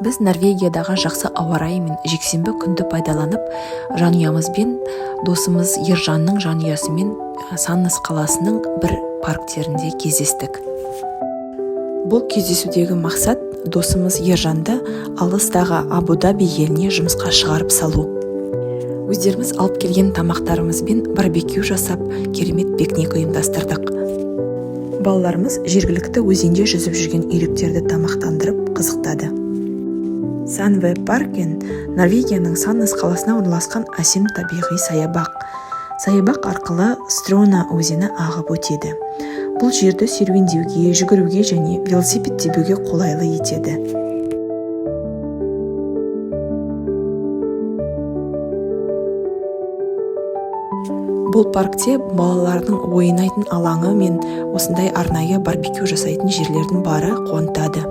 Біз Норвегиядағы жақсы ауа райы мен жексенбі күнді пайдаланып, жанұямызбен досымыз Ержанның жанұясымен Саннес қаласының бір парктерінде кездестік. Бұл кездесудегі мақсат досымыз Ержанды алыстағы Абу-Даби еліне жұмысқа шығарып салу. Өздеріміз алып келген тамақтарымызбен барбекю жасап, керемет пикник ұйымдастырдық. Балаларымыз жергілікті өзенде жүзіп жүрген үйректерді тамақтандырып қызықтады. Санве паркен Норвегияның Саннес қаласына орналасқан әсем табиғи саябақ. Саябақ арқылы Строна өзені ағып өтеді. Бұл жерді серуендеуге, жүгіруге және велосипед тебуге қолайлы етеді. Бұл паркте балалардың ойнайтын алаңы мен осындай арнайы барбекю жасайтын жерлердің бары қуантады.